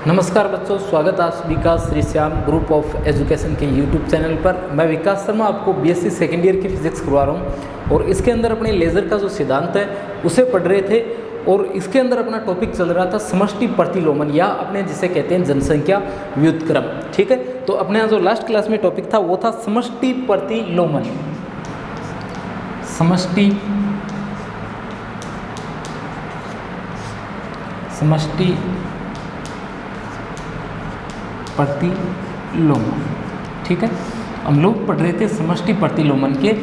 नमस्कार बच्चों, स्वागत है आप सभी का Shri Shyam group of education के यूट्यूब चैनल पर। मैं विकास शर्मा आपको बीएससी सेकेंड ईयर की फिजिक्स करवा रहा हूँ और इसके अंदर अपने लेज़र का जो सिद्धांत है उसे पढ़ रहे थे और इसके अंदर अपना टॉपिक चल रहा था समष्टि प्रतिलोमन या अपने जिसे कहते हैं जनसंख्या व्युत्क्रम। ठीक है, तो अपने यहाँ जो लास्ट क्लास में टॉपिक था वो था समष्टि प्रतिलोमन। समष्टि प्रतिलोमन। ठीक है, हम लोग पढ़ रहे थे समष्टि प्रतिलोमन के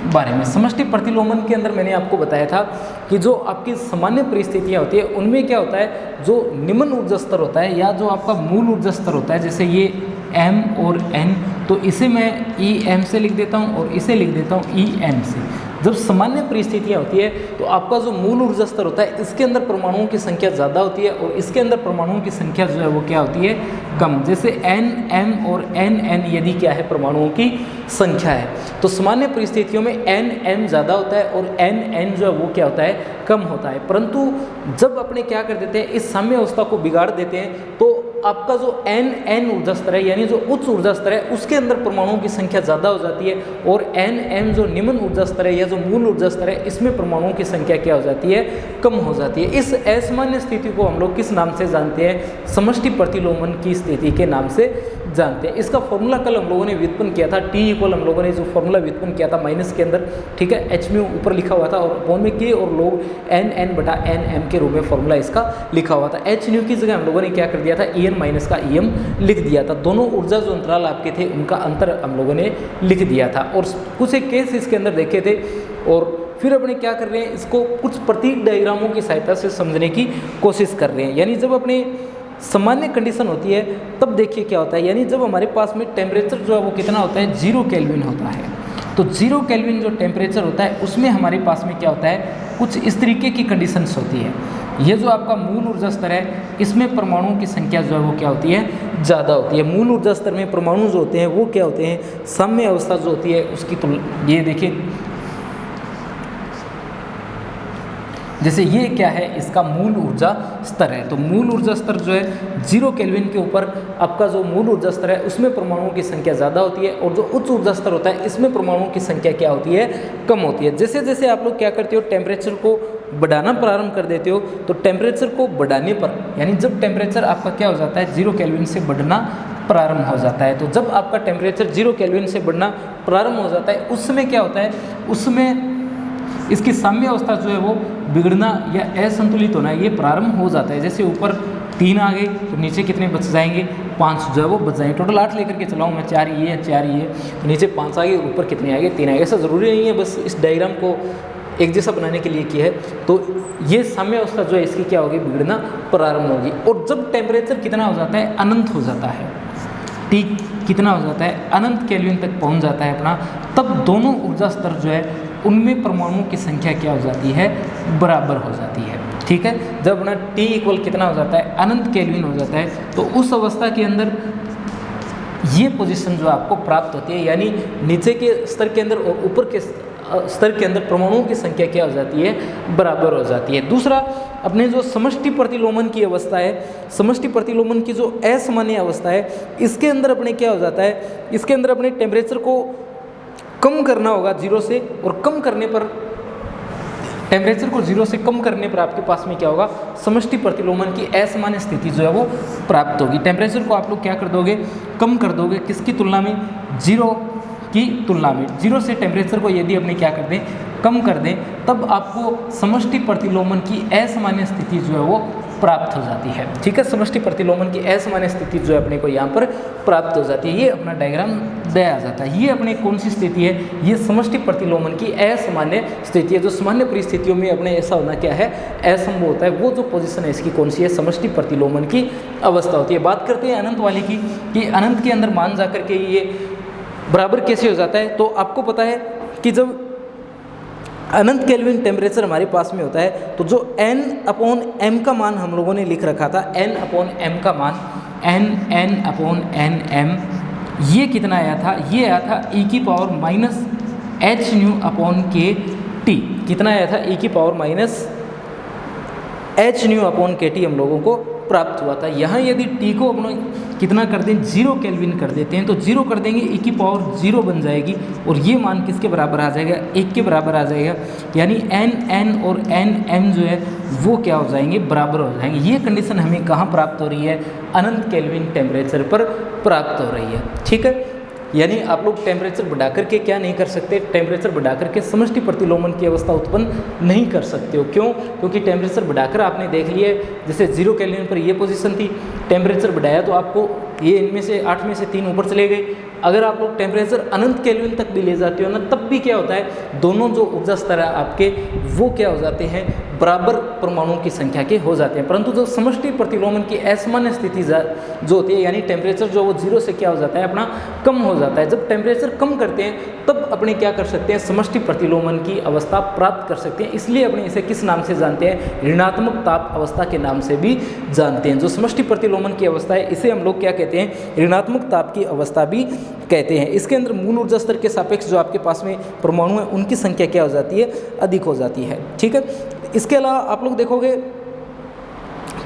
बारे में। समष्टि प्रतिलोमन के अंदर मैंने आपको बताया था कि जो आपकी सामान्य परिस्थितियाँ होती है उनमें क्या होता है, जो निम्न ऊर्जा स्तर होता है या जो आपका मूल ऊर्जा स्तर होता है, जैसे ये m और n, तो इसे मैं em से लिख देता हूँ और इसे लिख देता हूँ en से। जब सामान्य परिस्थितियाँ होती है तो आपका जो मूल ऊर्जा स्तर होता है इसके अंदर परमाणुओं की संख्या ज़्यादा होती है और इसके अंदर परमाणुओं की संख्या जो है वो क्या होती है, कम। जैसे n m और n यदि क्या है, परमाणुओं की संख्या है, तो सामान्य परिस्थितियों में n m ज़्यादा होता है और n जो है वो क्या होता है, कम होता है। परंतु जब अपने क्या कर देते हैं, इस साम्य अवस्था को बिगाड़ देते हैं तो आपका जो n ऊर्जा स्तर है यानी जो उच्च ऊर्जा स्तर है उसके अंदर परमाणुओं की संख्या ज़्यादा हो जाती है और n जो निम्न ऊर्जा स्तर है या जो मूल ऊर्जा स्तर है इसमें परमाणुओं की संख्या क्या हो जाती है, कम हो जाती है। इस असामान्य स्थिति को हम लोग किस नाम से जानते हैं, समष्टि प्रतिलोमन की स्थिति के नाम से जानते हैं। इसका फॉर्मूला कल हम लोगों ने व्युत्पन्न किया था, T इक्वल हम लोगों ने जो फॉर्मूला व्युत्पन्न किया था माइनस के अंदर, ठीक है, h म्यू ऊपर लिखा हुआ था और अपॉन में k और लोग n बटा n m के रूप में फॉर्मूला इसका लिखा हुआ था। h न्यू की जगह हम लोगों ने क्या कर दिया था, En माइनस का Em लिख दिया था। दोनों ऊर्जा जो अंतराल आपके थे उनका अंतर हम लोगों ने लिख दिया था और कुछ एक केस इसके अंदर देखे थे और फिर अपने क्या कर रहे हैं, इसको कुछ प्रतीक डायग्रामों की सहायता से समझने की कोशिश कर रहे हैं। यानी जब अपने सामान्य कंडीशन होती है तब देखिए क्या होता है, यानी जब हमारे पास में टेम्परेचर जो है वो कितना होता है, 0 केल्विन होता है। तो 0 केल्विन जो टेम्परेचर होता है उसमें हमारे पास में क्या होता है, कुछ इस तरीके की कंडीशंस होती है। ये जो आपका मूल ऊर्जा स्तर है इसमें परमाणुओं की संख्या जो है वो क्या होती है, ज़्यादा होती है। मूल ऊर्जा स्तर में परमाणु जो होते हैं वो क्या होते हैं, साम्य अवस्था जो होती है उसकी तुलना, ये देखिए जैसे ये क्या है, इसका मूल ऊर्जा स्तर है। तो मूल ऊर्जा स्तर जो है 0 केल्विन के ऊपर आपका जो मूल ऊर्जा स्तर है उसमें परमाणुओं की संख्या ज़्यादा होती है और जो उच्च ऊर्जा स्तर होता है इसमें परमाणुओं की संख्या क्या होती है, कम होती है। जैसे जैसे आप लोग क्या करते हो, टेम्परेचर को बढ़ाना प्रारंभ कर देते हो तो टेम्परेचर को बढ़ाने पर, यानी जब टेम्परेचर आपका क्या हो जाता है, 0 केल्विन से बढ़ना प्रारंभ हो जाता है, तो जब आपका टेम्परेचर 0 केल्विन से बढ़ना प्रारंभ हो जाता है उस समय क्या होता है, उसमें इसकी साम्य अवस्था जो है वो बिगड़ना या असंतुलित होना ये प्रारंभ हो जाता है। जैसे ऊपर 3 आ गए तो नीचे कितने बच जाएंगे, 5 जो है वो बच जाएंगे। टोटल 8 लेकर के चलाऊँ मैं, 4 ये है 4 ये, तो नीचे 5 आ गए, ऊपर कितने आ गए, 3 आ गए। ऐसा ज़रूरी नहीं है, बस इस डायग्राम को एक जैसा बनाने के लिए किया है। तो ये साम्य अवस्था जो है इसकी क्या होगी, बिगड़ना प्रारंभ होगी। और जब टेम्परेचर कितना हो जाता है, अनंत हो जाता है, T कितना हो जाता है, अनंत केल्विन तक पहुंच जाता है अपना, तब दोनों ऊर्जा स्तर जो है उनमें परमाणुओं की संख्या क्या हो जाती है, बराबर हो जाती है। ठीक है, जब अपना T इक्वल कितना हो जाता है, अनंत केल्विन हो जाता है, तो उस अवस्था के अंदर ये पोजीशन जो आपको प्राप्त होती है, यानी नीचे के स्तर के अंदर और ऊपर के स्तर के अंदर परमाणुओं की संख्या क्या हो जाती है, बराबर हो जाती है। दूसरा, अपने जो समष्टि प्रतिलोमन की अवस्था है, समष्टि प्रतिलोमन की जो असामान्य अवस्था है, इसके अंदर अपने क्या हो जाता है, इसके अंदर अपने टेम्परेचर को कम करना होगा 0 से, और कम करने पर टेम्परेचर को 0 से कम करने पर आपके पास में क्या होगा, समष्टि प्रतिलोमन की असामान्य स्थिति जो है वो प्राप्त होगी। टेम्परेचर को आप लोग क्या कर दोगे, कम कर दोगे, किसकी तुलना में, 0 की तुलना में। 0 से टेम्परेचर को यदि अपने क्या कर दें, कम कर दें, तब आपको समष्टि प्रतिलोमन की असामान्य स्थिति जो है वो प्राप्त हो जाती है। ठीक है, समष्टि प्रतिलोमन की असामान्य स्थिति जो है अपने को यहाँ पर प्राप्त हो जाती है। ये अपना डायग्राम दिया जाता है। ये अपने कौन सी स्थिति है, ये समष्टि प्रतिलोमन की असामान्य स्थिति है। जो सामान्य परिस्थितियों में अपने ऐसा होना क्या है, असंभव होता है, वो जो पोजीशन है इसकी कौन सी है, समष्टि प्रतिलोमन की अवस्था होती है। बात करते हैं अनंत वाली की, कि अनंत के अंदर मान जाकर के ये बराबर कैसे हो जाता है। तो आपको पता है कि जब अनंत केल्विन टेम्परेचर हमारे पास में होता है तो जो n/m का मान हम लोगों ने लिख रखा था, n/m का मान n/m, ये कितना आया था, ये आया था e⁻h⁻⁰ कितना आया था, e⁻⁻h⁻⁰ हम लोगों को प्राप्त हुआ था। यहाँ यदि टी को अपना कितना कर दें, 0 केल्विन कर देते हैं, तो 0 कर देंगे e की पावर 0 बन जाएगी और ये मान किसके बराबर आ जाएगा, 1 के बराबर आ जाएगा। यानी n और n जो है वो क्या हो जाएंगे, बराबर हो जाएंगे। ये कंडीशन हमें कहाँ प्राप्त हो रही है, अनंत केल्विन टेम्परेचर पर प्राप्त हो रही है। ठीक है, यानी आप लोग टेम्परेचर बढ़ा करके क्या नहीं कर सकते, टेम्परेचर बढ़ा करके समष्टि प्रतिलोमन की अवस्था उत्पन्न नहीं कर सकते हो। क्यों? क्योंकि टेम्परेचर बढ़ाकर आपने देख लिया, जैसे 0 केल्विन पर ये पोजीशन थी, टेम्परेचर बढ़ाया तो आपको ये इनमें से 8 में से 3 ऊपर चले गए। अगर आप लोग टेम्परेचर अनंत केल्विन तक भी ले जाते हो ना, तब भी क्या होता है, दोनों जो ऊर्जा स्तर है आपके वो क्या हो जाते हैं, बराबर परमाणुओं की संख्या के हो जाते हैं। परंतु जो समष्टि प्रतिलोमन की असामान्य स्थिति जो होती है, यानी टेम्परेचर जो वो 0 से क्या हो जाता है, अपना कम हो जाता है। जब टेम्परेचर कम करते हैं तब अपने क्या कर सकते हैं, समष्टि प्रतिलोमन की अवस्था प्राप्त कर सकते हैं। इसलिए अपने इसे किस नाम से जानते हैं, ऋणात्मक ताप अवस्था के नाम से भी जानते हैं। जो समष्टि प्रतिलोमन की अवस्था है इसे हम लोग क्या कहते हैं, ऋणात्मक ताप की अवस्था भी कहते हैं। इसके अंदर मूल ऊर्जा स्तर के सापेक्ष जो आपके पास में परमाणु है उनकी संख्या क्या हो जाती है, अधिक हो जाती है। ठीक है, इसके अलावा आप लोग देखोगे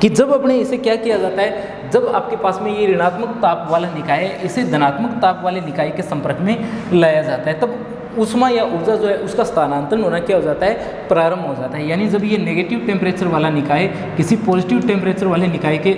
कि जब अपने इसे क्या किया जाता है, जब आपके पास में ये ऋणात्मक ताप वाला निकाय है, इसे धनात्मक ताप वाले निकाय के संपर्क में लाया जाता है, तब ऊष्मा या ऊर्जा जो है उसका स्थानांतरण होना क्या हो जाता है, प्रारंभ हो जाता है। यानी जब ये नेगेटिव टेम्परेचर वाला निकाय किसी पॉजिटिव टेम्परेचर वाले निकाय के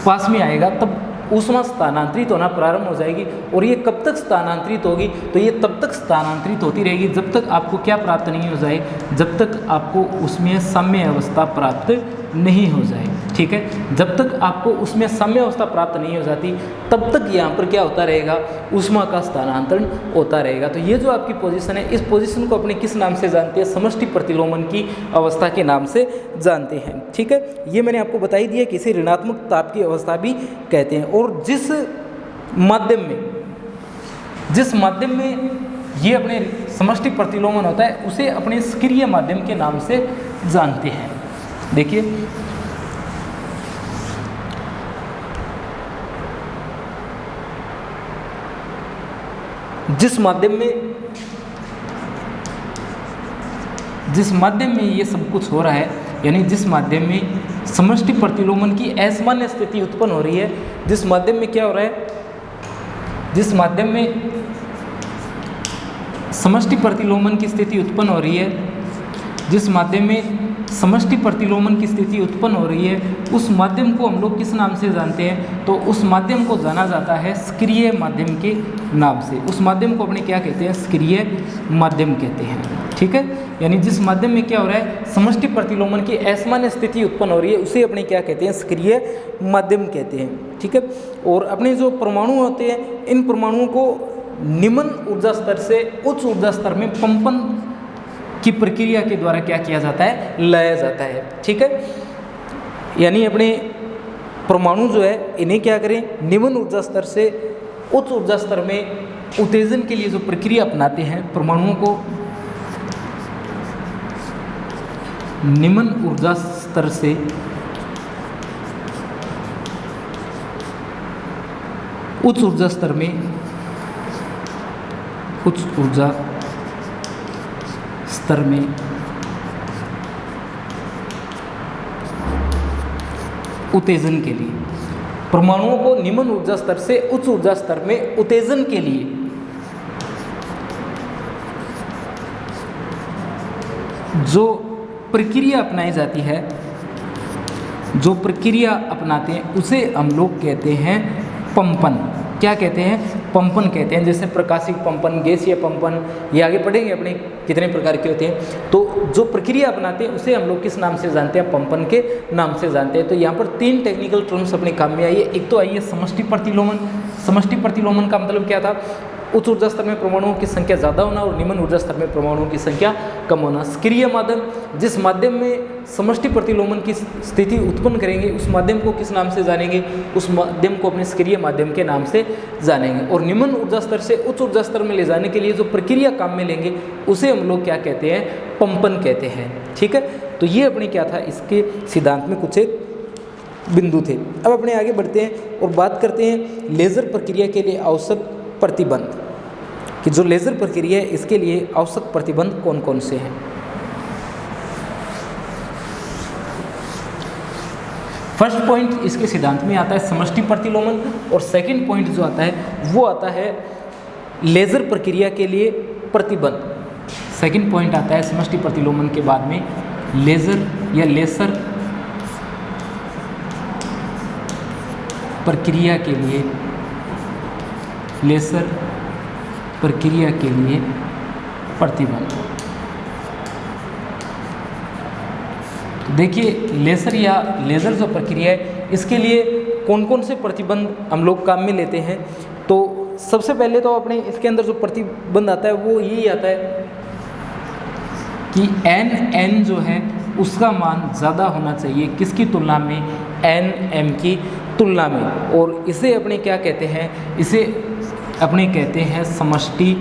पास में आएगा, तब ऊष्मा स्थानांतरित होना प्रारंभ हो जाएगी। और ये कब तक स्थानांतरित होगी, तो ये तब तक स्थानांतरित होती रहेगी जब तक आपको क्या प्राप्त नहीं हो जाए, जब तक आपको उसमें साम्य अवस्था प्राप्त नहीं हो जाए। ठीक है, जब तक आपको उसमें साम्य अवस्था प्राप्त नहीं हो जाती तब तक यहाँ पर क्या होता रहेगा, ऊष्मा का स्थानांतरण होता रहेगा। तो ये जो आपकी पोजीशन है, इस पोजीशन को अपने किस नाम से जानते हैं, समष्टि प्रतिलोमन की अवस्था के नाम से जानते हैं। ठीक है, ये मैंने आपको बता ही दिया कि इसे ऋणात्मक ताप की अवस्था भी कहते हैं। और जिस माध्यम में ये अपने समष्टि प्रतिलोमन होता है उसे अपने सक्रिय माध्यम के नाम से जानते हैं। देखिए, जिस माध्यम में ये सब कुछ हो रहा है, यानी जिस माध्यम में समष्टि प्रतिलोमन की असामान्य स्थिति उत्पन्न हो रही है, जिस माध्यम में क्या हो रहा है, जिस माध्यम में समष्टि प्रतिलोमन की स्थिति उत्पन्न हो रही है, जिस माध्यम में समष्टि प्रतिलोमन की स्थिति उत्पन्न हो रही है, उस माध्यम को हम लोग किस नाम से जानते हैं, तो उस माध्यम को जाना जाता है सक्रिय माध्यम के नाम से। उस माध्यम को अपने क्या कहते हैं, सक्रिय माध्यम कहते हैं। ठीक है, यानी जिस माध्यम में क्या हो रहा है, समष्टि प्रतिलोमन की असामान्य स्थिति उत्पन्न हो रही है, उसे अपने क्या कहते हैं, सक्रिय माध्यम कहते हैं। ठीक है, और अपने जो परमाणु होते हैं, इन परमाणुओं को निम्न ऊर्जा स्तर से उच्च ऊर्जा स्तर में पंपन की प्रक्रिया के द्वारा क्या किया जाता है, लाया जाता है। ठीक है, यानी अपने परमाणु जो है इन्हें क्या करें, निम्न ऊर्जा स्तर से उच्च ऊर्जा स्तर में उत्तेजन के लिए जो प्रक्रिया अपनाते हैं, परमाणुओं को निम्न ऊर्जा स्तर से उच्च ऊर्जा स्तर में उच्च ऊर्जा स्तर में उत्तेजन के लिए, परमाणुओं को निम्न ऊर्जा स्तर से उच्च ऊर्जा स्तर में उत्तेजन के लिए जो प्रक्रिया अपनाई जाती है, जो प्रक्रिया अपनाते हैं उसे हम लोग कहते हैं पंपन। क्या कहते हैं, पंपन कहते हैं। जैसे प्रकाशिक पंपन, गैसीय पंपन, ये आगे पढ़ेंगे अपने कितने प्रकार के होते हैं। तो जो प्रक्रिया अपनाते हैं उसे हम लोग किस नाम से जानते हैं, पंपन के नाम से जानते हैं। तो यहाँ पर 3 टेक्निकल टर्म्स अपने काम में आइए। एक तो आइए समष्टि प्रतिलोमन। समष्टि प्रतिलोमन का मतलब क्या था, उच्च ऊर्जा स्तर में परमाणुओं की संख्या ज़्यादा होना और निम्न ऊर्जा स्तर में परमाणुओं की संख्या कम होना। सक्रिय माध्यम, जिस माध्यम में समष्टि प्रतिलोमन की स्थिति उत्पन्न करेंगे उस माध्यम को किस नाम से जानेंगे, उस माध्यम को अपने सक्रिय माध्यम के नाम से जानेंगे। और निम्न ऊर्जा स्तर से उच्च ऊर्जा स्तर में ले जाने के लिए जो प्रक्रिया काम में लेंगे उसे हम लोग क्या कहते हैं, पंपन कहते हैं। ठीक है, तो ये अपने क्या था, इसके सिद्धांत में कुछ एक बिंदु थे। अब अपने आगे बढ़ते हैं और बात करते हैं लेज़र प्रक्रिया के लिए आवश्यक प्रतिबंध, कि जो लेज़र प्रक्रिया है इसके लिए आवश्यक प्रतिबंध कौन कौन से हैं। फर्स्ट पॉइंट इसके सिद्धांत में आता है समष्टि प्रतिलोमन, और सेकंड पॉइंट जो आता है वो आता है लेज़र प्रक्रिया के लिए प्रतिबंध। सेकंड पॉइंट आता है समष्टि प्रतिलोमन के बाद में लेज़र या लेसर प्रक्रिया के लिए, लेसर प्रक्रिया के लिए प्रतिबंध। देखिए लेसर या लेज़र जो प्रक्रिया है इसके लिए कौन कौन से प्रतिबंध हम लोग काम में लेते हैं। तो सबसे पहले तो अपने इसके अंदर जो प्रतिबंध आता है वो यही आता है कि n जो है उसका मान ज़्यादा होना चाहिए किसकी तुलना में, nm की तुलना में। और इसे अपने क्या कहते हैं, इसे अपने कहते हैं समष्टि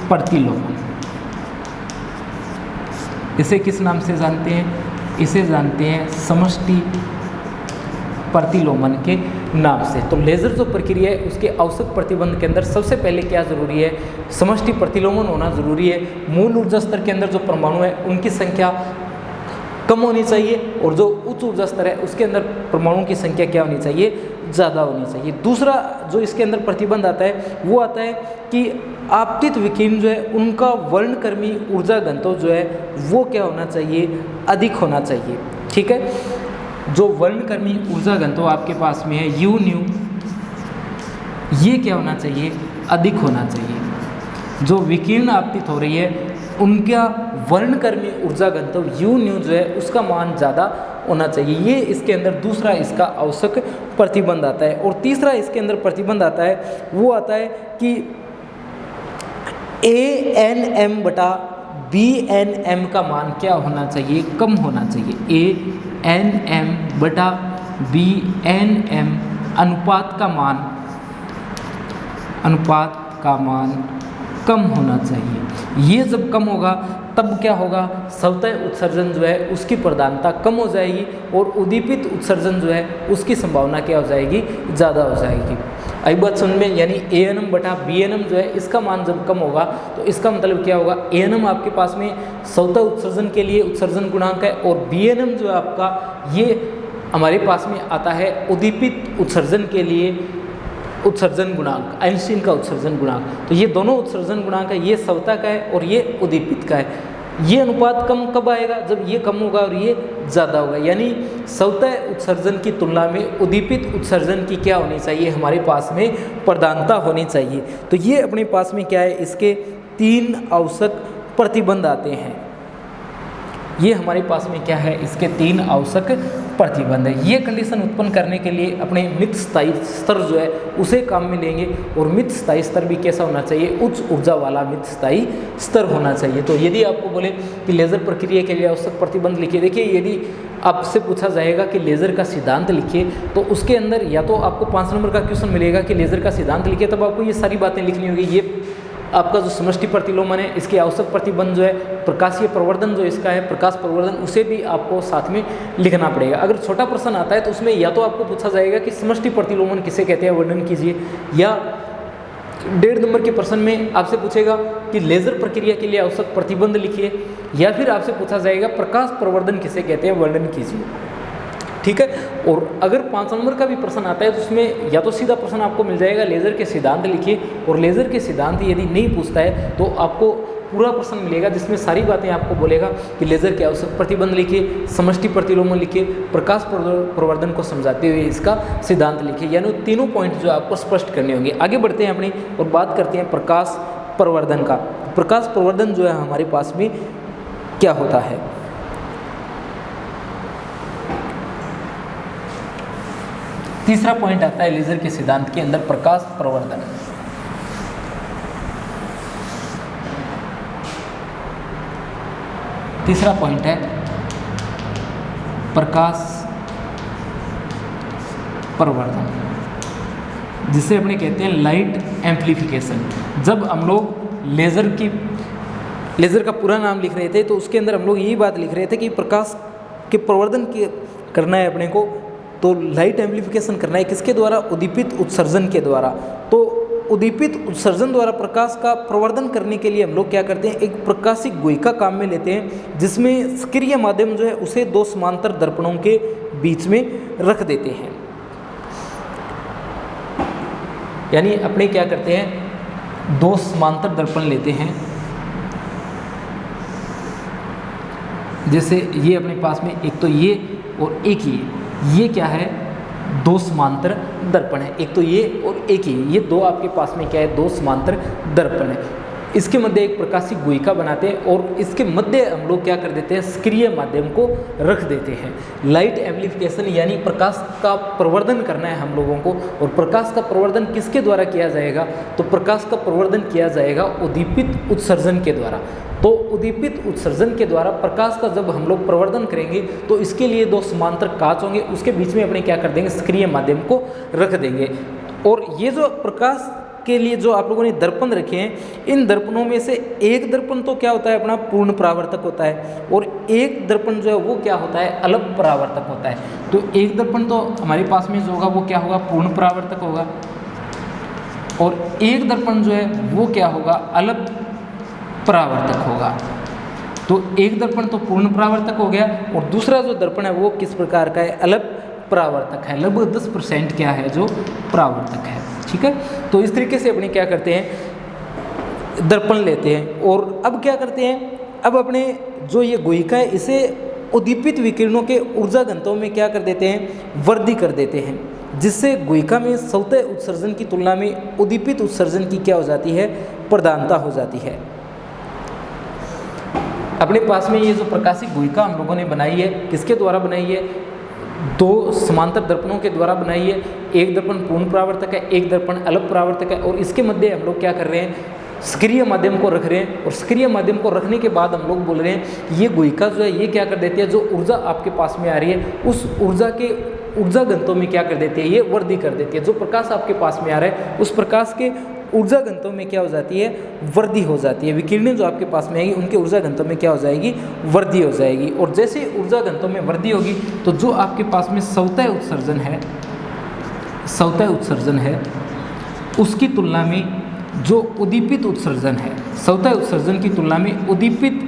प्रतिलोमन। इसे किस नाम से जानते हैं, इसे जानते हैं समष्टि प्रतिलोमन के नाम से। तो लेज़र जो प्रक्रिया है उसके औसत प्रतिबंध के अंदर सबसे पहले क्या ज़रूरी है, समष्टि प्रतिलोमन होना ज़रूरी है। मूल ऊर्जा स्तर के अंदर जो परमाणु है उनकी संख्या कम होनी चाहिए, और जो उच्च ऊर्जा स्तर है उसके अंदर परमाणुओं की संख्या क्या होनी चाहिए, ज़्यादा होनी चाहिए। दूसरा जो इसके अंदर प्रतिबंध आता है वो आता है कि आपतित विकिरण जो है उनका वर्णक्रमीय ऊर्जा घनत्व जो है वो क्या होना चाहिए, अधिक होना चाहिए। ठीक है, जो वर्णक्रमीय ऊर्जा घनत्व आपके पास में है u न्यू, ये क्या होना चाहिए, अधिक होना चाहिए। जो विकिरण आपतित हो रही है उनका वर्णक्रमीय ऊर्जा घनत्व u न्यू जो है उसका मान ज़्यादा होना चाहिए। ये इसके अंदर दूसरा इसका आवश्यक प्रतिबंध आता है। और तीसरा इसके अंदर प्रतिबंध आता है वो आता है कि ANM बटा BNM का मान क्या होना चाहिए, कम होना चाहिए। ANM बटा BNM अनुपात का मान कम होना चाहिए। ये जब कम होगा तब क्या होगा, स्वतः उत्सर्जन जो है उसकी प्रधानता कम हो जाएगी, और उद्दीपित उत्सर्जन जो है उसकी संभावना क्या हो जाएगी, ज़्यादा हो जाएगी। आई बात समझ में, यानी ANM बटा BNM जो है इसका मान जब कम होगा तो इसका मतलब क्या होगा, ANM आपके पास में स्वतः उत्सर्जन के लिए उत्सर्जन गुणांक है, और BNM जो है आपका ये हमारे पास में आता है उद्दीपित उत्सर्जन के लिए उत्सर्जन गुणांक, आइंस्टीन का उत्सर्जन गुणांक। तो ये दोनों उत्सर्जन गुणांक है, ये स्वतः का है और ये उद्दीपित का है। ये अनुपात कम कब आएगा, जब ये कम होगा और ये ज़्यादा होगा, यानी स्वतः उत्सर्जन की तुलना में उद्दीपित उत्सर्जन की क्या होनी चाहिए, हमारे पास में प्रधानता होनी चाहिए। तो ये अपने पास में क्या है, इसके 3 आवश्यक प्रतिबंध आते हैं। ये हमारे पास में क्या है, इसके 3 आवश्यक प्रतिबंध है। ये कंडीशन उत्पन्न करने के लिए अपने मित स्थायी स्तर जो है उसे काम में लेंगे, और मित स्थायी स्तर भी कैसा होना चाहिए, उच्च ऊर्जा वाला मित स्थायी स्तर होना चाहिए। तो यदि आपको बोले कि लेज़र प्रक्रिया के लिए आवश्यक प्रतिबंध लिखिए, देखिए यदि आपसे पूछा जाएगा कि लेज़र का सिद्धांत लिखिए, तो उसके अंदर या तो आपको 5 नंबर का क्वेश्चन मिलेगा कि लेज़र का सिद्धांत लिखिए, तब आपको ये सारी बातें लिखनी होगी। ये आपका जो समष्टि प्रतिलोमन है इसके आवश्यक प्रतिबंध जो है, प्रकाशीय प्रवर्धन जो इसका है, प्रकाश प्रवर्धन, उसे भी आपको साथ में लिखना पड़ेगा। अगर छोटा प्रश्न आता है तो उसमें या तो आपको पूछा जाएगा कि समष्टि प्रतिलोमन किसे कहते हैं, वर्णन कीजिए, या 1.5 नंबर के प्रश्न में आपसे पूछेगा कि लेज़र प्रक्रिया के लिए आवश्यक प्रतिबंध लिखिए, या फिर आपसे पूछा जाएगा प्रकाश प्रवर्धन किसे कहते हैं, वर्णन कीजिए। ठीक है, और अगर 5 नंबर का भी प्रश्न आता है तो उसमें या तो सीधा प्रश्न आपको मिल जाएगा लेज़र के सिद्धांत लिखिए, और लेज़र के सिद्धांत यदि नहीं पूछता है तो आपको पूरा प्रश्न मिलेगा जिसमें सारी बातें आपको बोलेगा कि लेज़र के आवश्यक प्रतिबंध लिखिए, समष्टि प्रतिलोमन लिखिए, प्रकाश प्रवर्धन को समझाते हुए इसका सिद्धांत लिखिए, यानी तीनों पॉइंट जो आपको स्पष्ट करने होंगे। आगे बढ़ते हैं अपनी और बात करते हैं प्रकाश प्रवर्धन का। प्रकाश प्रवर्धन जो है हमारे पास में क्या होता है, तीसरा पॉइंट आता है लेज़र के सिद्धांत के अंदर प्रकाश प्रवर्धन। तीसरा पॉइंट है प्रकाश प्रवर्धन, जिसे अपने कहते हैं लाइट एम्प्लीफिकेशन। जब हम लोग लेज़र का पूरा नाम लिख रहे थे तो उसके अंदर हम लोग यही बात लिख रहे थे कि प्रकाश के प्रवर्धन के करना है अपने को, तो लाइट एम्प्लीफिकेशन करना है किसके द्वारा, उद्दीपित उत्सर्जन के द्वारा। तो उद्दीपित उत्सर्जन द्वारा प्रकाश का प्रवर्धन करने के लिए हम लोग क्या करते हैं, एक प्रकाशिक गुहिका काम में लेते हैं, जिसमें सक्रिय माध्यम जो है उसे 2 समांतर दर्पणों के बीच में रख देते हैं। यानी अपने क्या करते हैं, दो समांतर दर्पण लेते हैं। जैसे ये अपने पास में एक तो ये और एक ये क्या है, दो समांतर दर्पण है। एक तो ये और एक ये दो आपके पास में क्या है, दो समांतर दर्पण है। इसके मध्य एक प्रकाशिक गुहिका बनाते हैं और इसके मध्य हम लोग क्या कर देते हैं, सक्रिय माध्यम को रख देते हैं। लाइट एम्प्लीफिकेशन यानी प्रकाश का प्रवर्धन करना है हम लोगों को। और प्रकाश का प्रवर्धन किसके द्वारा किया जाएगा, तो प्रकाश का प्रवर्धन किया जाएगा उद्दीपित उत्सर्जन के द्वारा। तो उद्दीपित उत्सर्जन के द्वारा प्रकाश का जब हम लोग प्रवर्धन करेंगे तो इसके लिए दो समांतर कांच होंगे, उसके बीच में अपने क्या कर देंगे, सक्रिय माध्यम को रख देंगे। और ये जो प्रकाश के लिए जो आप लोगों ने दर्पण रखे हैं, इन दर्पणों में से एक दर्पण तो क्या होता है, अपना पूर्ण परावर्तक होता है, और एक दर्पण जो है वो क्या होता है, अलप परावर्तक होता है। तो एक दर्पण तो हमारे पास में जो होगा वो क्या होगा, पूर्ण परावर्तक होगा, और एक दर्पण जो है वो क्या होगा, अलप परावर्तक होगा। तो एक दर्पण तो पूर्ण परावर्तक हो गया, और दूसरा जो दर्पण है वो किस प्रकार का है, अलप परावर्तक है। लगभग 10% क्या है, जो परावर्तक है। ठीक है, तो इस तरीके से अपने क्या करते हैं, दर्पण लेते हैं। और अब क्या करते हैं, अब अपने जो ये गुहिका है इसे उद्दीपित विकिरणों के ऊर्जा घनत्व में क्या कर देते हैं, वृद्धि कर देते हैं, जिससे गुहिका में स्वतः उत्सर्जन की तुलना में उद्दीपित उत्सर्जन की क्या हो जाती है, प्रधानता हो जाती है। अपने पास में ये जो प्रकाशिक गुहिका हम लोगों ने बनाई है, किसके द्वारा बनाई है, दो समांतर दर्पणों के द्वारा बनाई है। एक दर्पण पूर्ण परावर्तक है, एक दर्पण अलप परावर्तक है, और इसके मध्य हम लोग क्या कर रहे हैं, सक्रिय माध्यम को रख रहे हैं। और सक्रिय माध्यम को रखने के बाद हम लोग बोल रहे हैं ये गुहिका जो है ये क्या कर देती है, जो ऊर्जा आपके पास में आ रही है उस ऊर्जा घनत्व में क्या कर देती है, ये वृद्धि कर देती है। जो प्रकाश आपके पास में आ रहा है उस प्रकाश के ऊर्जा घनत्व में क्या हो जाती है, वृद्धि हो जाती है। विकिरणें जो आपके पास में आएगी उनके ऊर्जा घनत्व में क्या हो जाएगी, वृद्धि हो जाएगी। और जैसे ऊर्जा घनत्व में वृद्धि होगी तो जो आपके पास में स्वतः उत्सर्जन है उसकी तुलना में जो उद्दीपित उत्सर्जन है, स्वतः उत्सर्जन की तुलना में उद्दीपित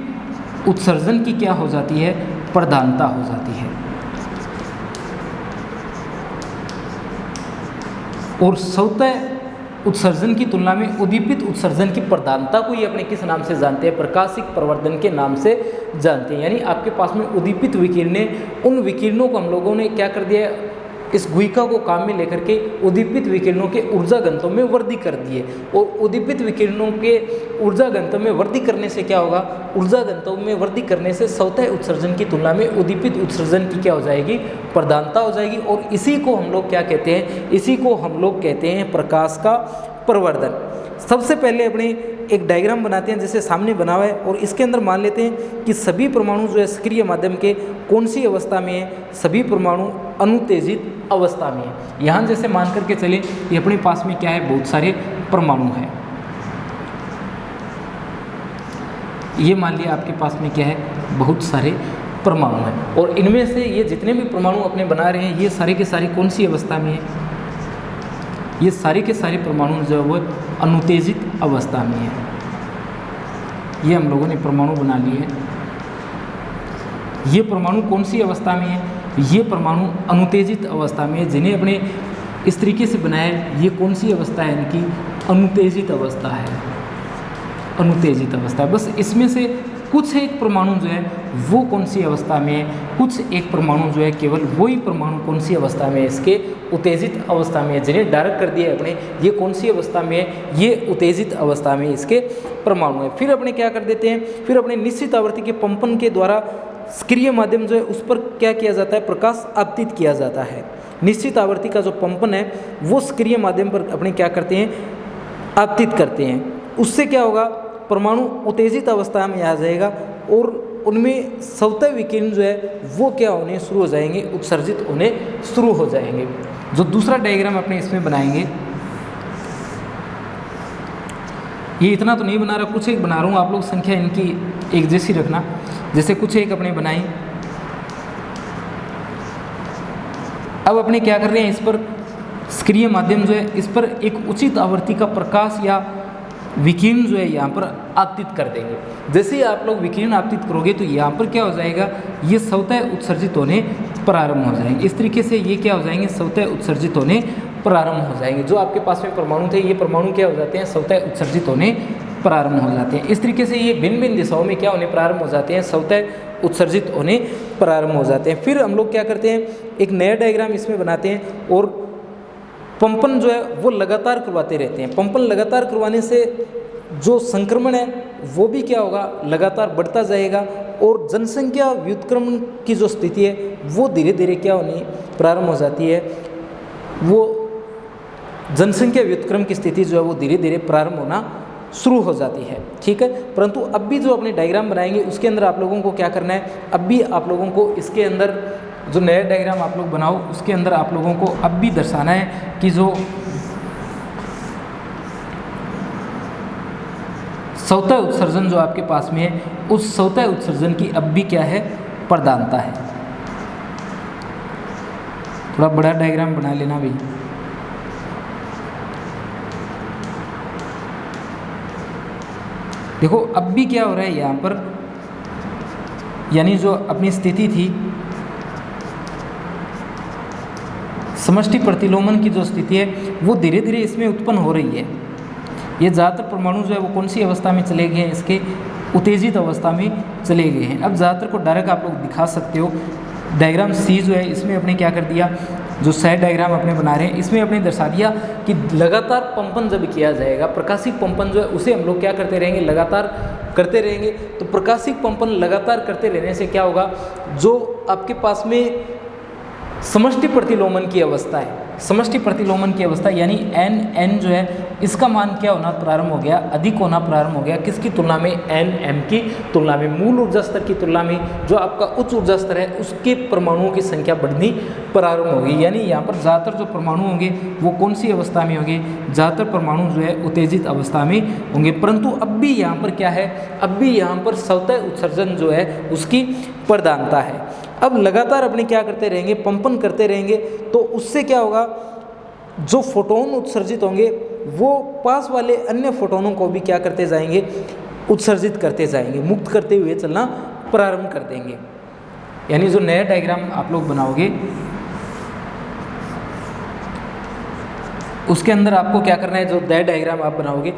उत्सर्जन की क्या हो जाती है, प्रधानता हो जाती है। और स्वतः उत्सर्जन की तुलना में उद्दीपित उत्सर्जन की प्रधानता को ये अपने किस नाम से जानते हैं, प्रकाशिक प्रवर्धन के नाम से जानते हैं। यानी आपके पास में उद्दीपित विकिरणें, उन विकिरणों को हम लोगों ने क्या कर दिया, इस गुहिका को काम में लेकर के उद्दीपित विकिरणों के ऊर्जा घनत्व में वृद्धि कर दी है। और उद्दीपित विकिरणों के ऊर्जा घनत्व में वृद्धि करने से क्या होगा, ऊर्जा घनत्व में वृद्धि करने से स्वतः उत्सर्जन की तुलना में उद्दीपित उत्सर्जन की क्या हो जाएगी, प्रधानता हो जाएगी। और इसी को हम लोग क्या कहते हैं, इसी को हम लोग कहते हैं प्रकाश का प्रवर्धन। सबसे पहले अपने एक डायग्राम बनाते हैं जैसे सामने बना हुआ है, और इसके अंदर मान लेते हैं कि सभी परमाणु जो है सक्रिय माध्यम के कौन सी अवस्था में है, सभी परमाणु अनुत्तेजित अवस्था में है। यहाँ जैसे मान करके चले कि अपने पास में क्या है, बहुत सारे परमाणु हैं। ये मान लिया आपके पास में क्या है, बहुत सारे परमाणु हैं, और इनमें से ये जितने भी परमाणु अपने बना रहे हैं ये सारे के सारे कौन सी अवस्था में है, ये सारे के सारे परमाणु जो है वो अनुत्तेजित अवस्था में है। ये हम लोगों ने परमाणु बना लिए हैं। ये परमाणु कौन सी अवस्था में है, ये परमाणु अनुत्तेजित अवस्था में है। जिन्हें अपने इस तरीके से बनाया है, ये कौन सी अवस्था है, इनकी अनुत्तेजित अवस्था है, अनुत्तेजित अवस्था। बस इसमें से कुछ एक परमाणु जो है वो कौन सी अवस्था में है, कुछ एक परमाणु जो है केवल वही परमाणु कौन सी अवस्था में है, इसके उत्तेजित अवस्था में है। जिन्हें डायरेक्ट कर दिया है अपने, ये कौन सी अवस्था में है, ये उत्तेजित अवस्था में इसके परमाणु है। फिर अपने क्या कर देते हैं, फिर अपने निश्चित आवृत्ति के पंपन के द्वारा सक्रिय माध्यम जो है उस पर क्या किया जाता है, प्रकाश आपतित किया जाता है। निश्चित आवृत्ति का जो पंपन है वो सक्रिय माध्यम पर अपने क्या करते हैं, आपतित करते हैं। उससे क्या होगा, परमाणु उत्तेजित अवस्था में आ जाएगा और उनमें स्वतः विकिरण जो है वो क्या होने शुरू हो जाएंगे, उत्सर्जित होने शुरू हो जाएंगे। जो दूसरा डायग्राम अपने इसमें बनाएंगे, ये इतना तो नहीं बना रहा, कुछ एक बना रहा हूँ, आप लोग संख्या इनकी एक जैसी रखना। जैसे कुछ एक अपने बनाई, अब अपने क्या कर रहे हैं, इस पर सक्रिय माध्यम जो है इस पर एक उचित आवृत्ति का प्रकाश या विकिरण जो है यहाँ पर आपतित कर देंगे। जैसे ही आप लोग विकिरण आपतित करोगे तो यहाँ पर क्या हो जाएगा, ये स्वतः उत्सर्जित होने प्रारंभ हो जाएंगे। इस तरीके से ये क्या हो जाएंगे, स्वतः उत्सर्जित होने प्रारंभ हो जाएंगे। जो आपके पास में परमाणु थे, ये परमाणु क्या हो जाते हैं, स्वतः उत्सर्जित होने प्रारंभ हो जाते हैं। इस तरीके से ये भिन्न भिन्न दिशाओं में क्या होने प्रारंभ हो जाते हैं, स्वतः उत्सर्जित होने प्रारंभ हो जाते हैं। फिर हम लोग क्या करते हैं, एक नया डायग्राम इसमें बनाते हैं और पंपन जो है वो लगातार करवाते रहते हैं। पंपन लगातार करवाने से जो संक्रमण है वो भी क्या होगा, लगातार बढ़ता जाएगा और जनसंख्या व्युत्क्रमण की जो स्थिति है वो धीरे धीरे क्या होनी प्रारंभ हो जाती है, वो जनसंख्या व्युत्क्रम की स्थिति जो है वो धीरे धीरे प्रारंभ होना शुरू हो जाती है। ठीक है, परंतु अब भी जो अपने डायग्राम बनाएंगे उसके अंदर आप लोगों को क्या करना है, अब भी आप लोगों को इसके अंदर जो नया डायग्राम आप लोग बनाओ उसके अंदर आप लोगों को अब भी दर्शाना है कि जो स्वतः उत्सर्जन जो आपके पास में है उस स्वतः उत्सर्जन की अब भी क्या है, प्रधानता है। थोड़ा बड़ा डायग्राम बना लेना भाई। देखो अब भी क्या हो रहा है यहाँ पर, यानी जो अपनी स्थिति थी समष्टि प्रतिलोमन की जो स्थिति है वो धीरे धीरे इसमें उत्पन्न हो रही है। ये ज़्यादातर परमाणु जो है वो कौन सी अवस्था में चले गए हैं, इसके उत्तेजित अवस्था में चले गए हैं। अब ज़्यादातर को डायरेक्ट आप लोग दिखा सकते हो। डायग्राम सी जो है इसमें अपने क्या कर दिया, जो साइड डायग्राम अपने बना रहे हैं इसमें अपने दर्शा दिया कि लगातार पंपन जब किया जाएगा, प्रकाशिक पंपन जो है उसे हम लोग क्या करते रहेंगे, लगातार करते रहेंगे। तो प्रकाशिक पंपन लगातार करते रहने से क्या होगा, जो आपके पास में समष्टि प्रतिलोमन की अवस्था है, समष्टि प्रतिलोमन की अवस्था यानी एन जो है इसका मान क्या होना प्रारंभ हो गया, अधिक होना प्रारंभ हो गया। किसकी तुलना में, एन एम की तुलना में, मूल ऊर्जा स्तर की तुलना में जो आपका उच्च ऊर्जा स्तर है उसके परमाणुओं की संख्या बढ़नी प्रारंभ होगी। यानी यहाँ पर ज़्यादातर जो परमाणु होंगे वो कौन सी अवस्था में होंगे, ज़्यादातर परमाणु जो है उत्तेजित अवस्था में होंगे। परंतु अब भी यहाँ पर क्या है, अब भी यहाँ पर स्वतः उत्सर्जन जो है उसकी प्रधानता है। अब लगातार अपने क्या करते रहेंगे, पंपन करते रहेंगे, तो उससे क्या होगा, जो फोटोन उत्सर्जित होंगे वो पास वाले अन्य फोटोनों को भी क्या करते जाएंगे, उत्सर्जित करते जाएंगे, मुक्त करते हुए चलना प्रारंभ कर देंगे। यानी जो नया डायग्राम आप लोग बनाओगे उसके अंदर आपको क्या करना है, जो नया डायग्राम आप बनाओगे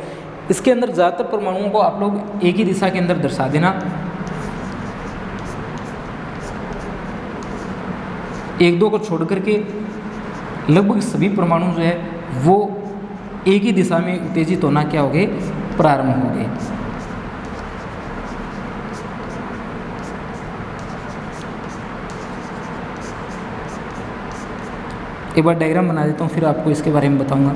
इसके अंदर ज़्यादातर परमाणुओं को आप लोग एक ही दिशा के अंदर दर्शा देना। एक दो को छोड़ करके लगभग सभी परमाणु जो है वो एक ही दिशा में उत्तेजित होना क्या हो गए, प्रारंभ हो गए। एक बार डायग्राम बना देता हूँ फिर आपको इसके बारे में बताऊंगा।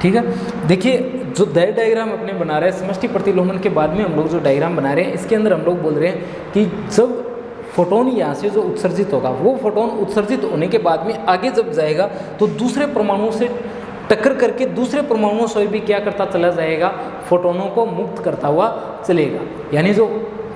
ठीक है, देखिए जो दय डायग्राम अपने बना रहे हैं समष्टि प्रतिलोमन के बाद में हम लोग जो डायग्राम बना रहे हैं इसके अंदर हम लोग बोल रहे हैं कि जब फोटोन यहाँ से जो उत्सर्जित होगा वो फोटोन उत्सर्जित होने के बाद में आगे जब जाएगा तो दूसरे परमाणुओं से टक्कर करके दूसरे परमाणुओं से भी क्या करता चला जाएगा, फोटोनों को मुक्त करता हुआ चलेगा। यानी जो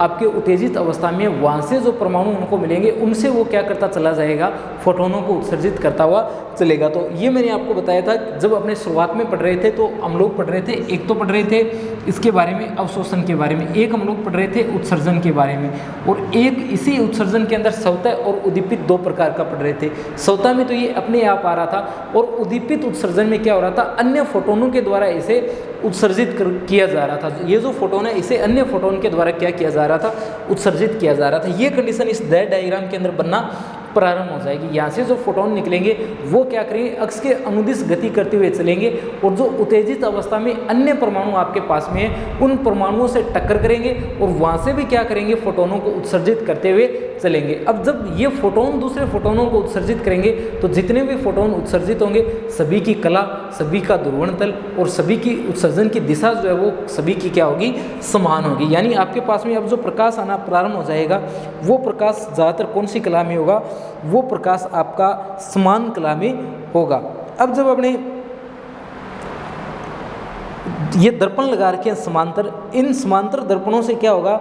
आपके उत्तेजित अवस्था में वहाँ से जो परमाणु उनको मिलेंगे उनसे वो क्या करता चला जाएगा, फोटोनों को उत्सर्जित करता हुआ चलेगा। तो ये मैंने आपको बताया था जब अपने शुरुआत में पढ़ रहे थे तो हम लोग पढ़ रहे थे, एक तो पढ़ रहे थे इसके बारे में अवशोषण के बारे में, एक हम लोग पढ़ रहे थे उत्सर्जन के बारे में, और एक इसी उत्सर्जन के अंदर स्वतः और उद्दीपित दो प्रकार का पढ़ रहे थे। स्वतः में तो ये अपने आप आ रहा था और उद्दीपित उत्सर्जन में क्या हो रहा था, अन्य फोटोनों के द्वारा इसे उत्सर्जित किया जा रहा था। ये जो फोटोन है इसे अन्य फोटोन के द्वारा क्या किया जा रहा था, उत्सर्जित किया जा रहा था। ये कंडीशन इस दय डायग्राम के अंदर बनना प्रारंभ हो जाएगी। यहाँ से जो फोटोन निकलेंगे वो क्या करेंगे, अक्ष के अनुदिश गति करते हुए चलेंगे और जो उत्तेजित अवस्था में अन्य परमाणु आपके पास में है उन परमाणुओं से टक्कर करेंगे और वहाँ से भी क्या करेंगे, फोटोनों को उत्सर्जित करते हुए चलेंगे। अब जब ये फोटोन दूसरे फोटोनों को उत्सर्जित करेंगे तो जितने भी फोटोन उत्सर्जित होंगे सभी की कला, सभी का ध्रुवण तल और सभी की उत्सर्जन की दिशा जो है वो सभी की क्या होगी, समान होगी। यानी आपके पास में अब जो प्रकाश आना प्रारंभ हो जाएगा वो प्रकाश ज़्यादातर कौन सी कला में होगा, वो प्रकाश आपका समान कला में होगा। अब जब अपने ये दर्पण लगा रखे हैं समांतर, इन समांतर दर्पणों से क्या होगा,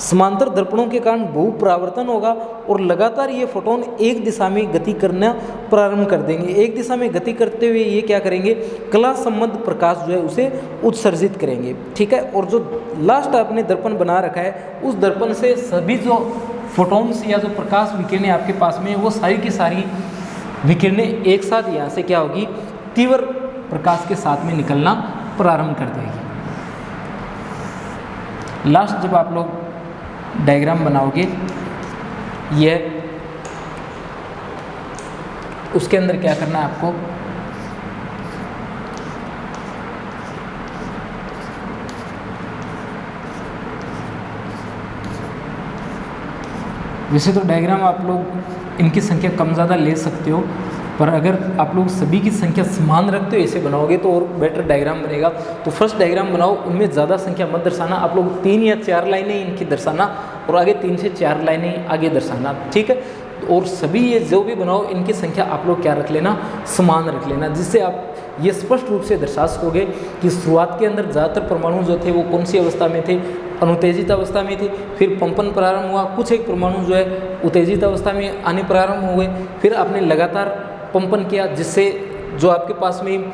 समांतर दर्पणों के कारण बहुपरावर्तन होगा और लगातार ये फोटोन एक दिशा में गति करना प्रारंभ कर देंगे। एक दिशा में गति करते हुए ये क्या करेंगे, कला संबद्ध प्रकाश जो है उसे उत्सर्जित करेंगे। ठीक है, और जो लास्ट आपने दर्पण बना रखा है उस दर्पण से सभी जो फोटोन्स या जो प्रकाश विकिरणें आपके पास में वो सारी की सारी विकिरणें एक साथ यहाँ से क्या होगी, तीव्र प्रकाश के साथ में निकलना प्रारंभ कर देगी। लास्ट जब आप लोग डायग्राम बनाओगे यह, उसके अंदर क्या करना है आपको, वैसे तो डायग्राम आप लोग इनकी संख्या कम ज़्यादा ले सकते हो, पर अगर आप लोग सभी की संख्या समान रखते हो ऐसे बनाओगे तो और बेटर डायग्राम बनेगा। तो फर्स्ट डायग्राम बनाओ, उनमें ज़्यादा संख्या मत दर्शाना, आप लोग 3 या 4 लाइनें इनकी दर्शाना और आगे 3 से 4 लाइनें आगे दर्शाना। ठीक है, और सभी ये जो भी बनाओ इनकी संख्या आप लोग क्या रख लेना, समान रख लेना, जिससे आप ये स्पष्ट रूप से दर्शा सकोगे कि शुरुआत के अंदर ज़्यादातर परमाणु जो थे वो कौन सी अवस्था में थे, अनुत्तेजित अवस्था में थे, फिर पंपन प्रारंभ हुआ, कुछ एक परमाणु जो है उत्तेजित अवस्था में आने प्रारंभ हो गए, फिर आपने लगातार पंपन किया जिससे जो आपके पास में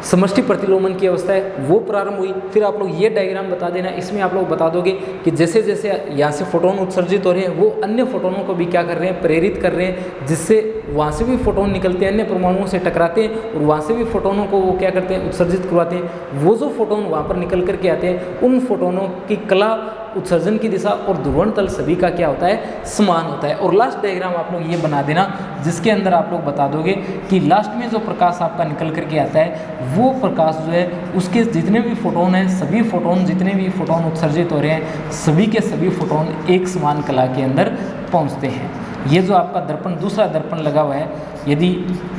समष्टि प्रतिलोमन की अवस्था है वो प्रारंभ हुई। फिर आप लोग ये डायग्राम बता देना, इसमें आप लोग बता दोगे कि जैसे जैसे यहाँ से फोटोन उत्सर्जित हो रहे हैं वो अन्य फोटोनों को भी क्या कर रहे हैं, प्रेरित कर रहे हैं, जिससे वहाँ से भी फोटोन निकलते हैं, अन्य परमाणुओं से टकराते हैं और वहाँ से भी फोटोनों को वो क्या करते हैं, उत्सर्जित करवाते हैं। वो जो फोटोन वहाँ पर निकल करके आते हैं उन फोटोनों की कला, उत्सर्जन की दिशा और ध्रुवण तल सभी का क्या होता है, समान होता है। और लास्ट डायग्राम आप लोग ये बना देना जिसके अंदर आप लोग बता दोगे कि लास्ट में जो प्रकाश आपका निकल करके आता है वो प्रकाश जो है उसके जितने भी फोटोन हैं, सभी फोटोन जितने भी फोटोन उत्सर्जित हो रहे हैं सभी के सभी फोटोन एक समान कला के अंदर पहुंचते हैं। ये जो आपका दर्पण, दूसरा दर्पण लगा हुआ है, यदि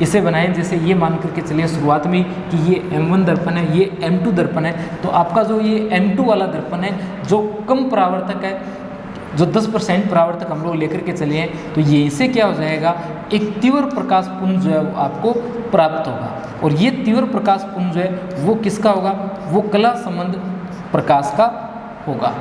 इसे बनाएं, जैसे ये मान करके चलिए शुरुआत में कि ये M1 दर्पण है, ये M2 दर्पण है, तो आपका जो ये M2 वाला दर्पण है जो कम परावर्तक है, जो 10% परावर्तक हम लोग लेकर के चले हैं, तो ये इसे क्या हो जाएगा, एक तीव्र प्रकाश पुंज जो है वो आपको प्राप्त होगा। और ये तीव्र प्रकाश पुंज जो है वो किसका होगा, वो कला संबंध प्रकाश का होगा।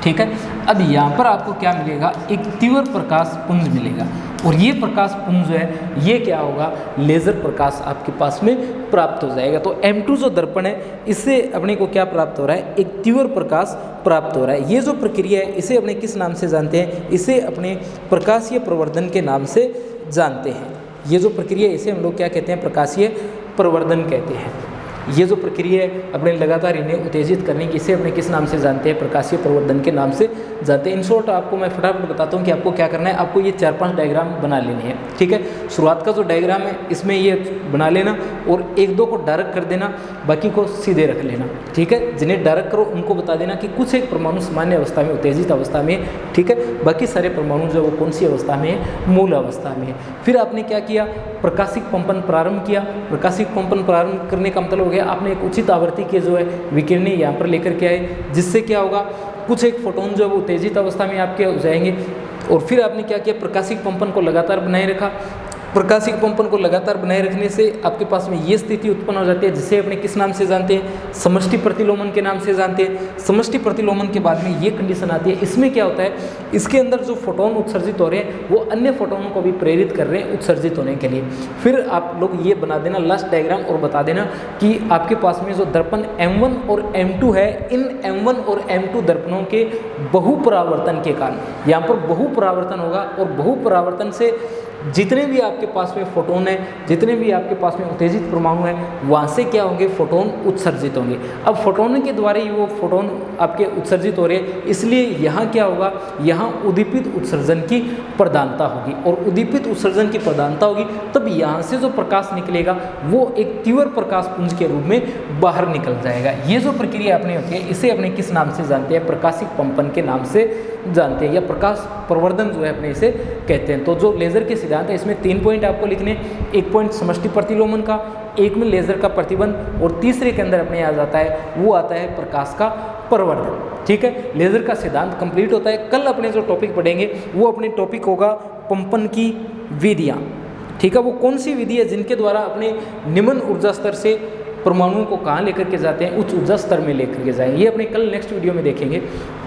ठीक है, अब यहाँ पर आपको क्या मिलेगा, एक तीव्र प्रकाश पुंज मिलेगा और ये प्रकाश पुंज जो है ये क्या होगा, लेज़र प्रकाश आपके पास में प्राप्त हो जाएगा। तो M2 जो दर्पण है इससे अपने को क्या प्राप्त हो रहा है, एक तीव्र प्रकाश प्राप्त हो रहा है। ये जो प्रक्रिया है इसे अपने किस नाम से जानते हैं, इसे अपने प्रकाशीय प्रवर्धन के नाम से जानते हैं। ये जो प्रक्रिया है इसे हम लोग क्या कहते हैं, प्रकाशीय प्रवर्धन कहते हैं। ये जो प्रक्रिया है अपने लगातार इन्हें उत्तेजित करने की, इसे अपने किस नाम से जानते हैं, प्रकाशीय प्रवर्धन के नाम से जानते हैं। इन शॉर्ट आपको मैं फटाफट बताता हूँ कि आपको क्या करना है, आपको ये 4-5 डायग्राम बना लेने हैं। ठीक है, शुरुआत का जो डायग्राम है इसमें ये बना लेना और 1-2 को डायरेक्ट कर देना, बाकी को सीधे रख लेना। ठीक है, जिन्हें डायरेक्ट करो उनको बता देना कि कुछ एक परमाणु सामान्य अवस्था में, उत्तेजित अवस्था में, ठीक है, बाकी सारे परमाणु जो वो कौन सी अवस्था में है, मूल अवस्था में है। फिर आपने क्या किया, प्रकाशिक कंपन प्रारंभ किया। प्रकाशिक कंपन प्रारंभ करने का मतलब हो गया आपने एक उचित आवृत्ति के जो है विकिरणें यहाँ पर लेकर के आए, जिससे क्या होगा, कुछ एक फोटोन जो है वो उत्तेजित अवस्था में आपके हो जाएंगे। और फिर आपने क्या किया, प्रकाशिक कंपन को लगातार बनाए रखा। प्रकाशिक कंपन को लगातार बनाए रखने से आपके पास में ये स्थिति उत्पन्न हो जाती है जिसे अपने किस नाम से जानते हैं, समष्टि प्रतिलोमन के नाम से जानते हैं। समष्टि प्रतिलोमन के बाद में ये कंडीशन आती है, इसमें क्या होता है, इसके अंदर जो फोटोन उत्सर्जित हो रहे हैं वो अन्य फोटोनों को भी प्रेरित कर रहे हैं उत्सर्जित होने के लिए। फिर आप लोग ये बना देना लास्ट डायग्राम और बता देना कि आपके पास में जो दर्पण M1 और M2 है, इन M1 और M2 दर्पणों के बहुपरावर्तन के कारण यहाँ पर बहुपरावर्तन होगा और बहुपरावर्तन से जितने भी आपके पास में फोटोन है, जितने भी आपके पास में उत्तेजित परमाणु है, वहाँ से क्या होंगे, फोटोन उत्सर्जित होंगे। अब फोटोन के द्वारा ही वो फोटोन आपके उत्सर्जित हो रहे हैं, इसलिए यहाँ क्या होगा, यहाँ उद्दीपित उत्सर्जन की प्रधानता होगी और उद्दीपित उत्सर्जन की प्रधानता होगी तब यहाँ से जो प्रकाश निकलेगा वो एक तीव्र प्रकाश पुंज के रूप में बाहर निकल जाएगा। ये जो प्रक्रिया अपने होती है इसे अपने किस नाम से जानते हैं, प्रकाशिक पंपन के नाम से जानते हैं या प्रकाश प्रवर्धन जो है अपने इसे कहते हैं। तो जो लेज़र के सिद्धांत है इसमें 3 पॉइंट आपको लिखने, 1 पॉइंट समष्टि प्रतिलोमन का, 1 में लेज़र का प्रतिबंध और तीसरे के अंदर अपने आ जाता है वो आता है प्रकाश का प्रवर्धन। ठीक है, लेज़र का सिद्धांत कंप्लीट होता है। कल अपने जो टॉपिक पढ़ेंगे वो अपने टॉपिक होगा पंपन की विधियाँ। ठीक है, वो कौन सी विधि है जिनके द्वारा अपने निम्न ऊर्जा स्तर से परमाणुओं को कहाँ लेकर के जाते हैं, उच्च ऊर्जा स्तर में लेकर के जाएंगे। ये अपने कल नेक्स्ट वीडियो में देखेंगे।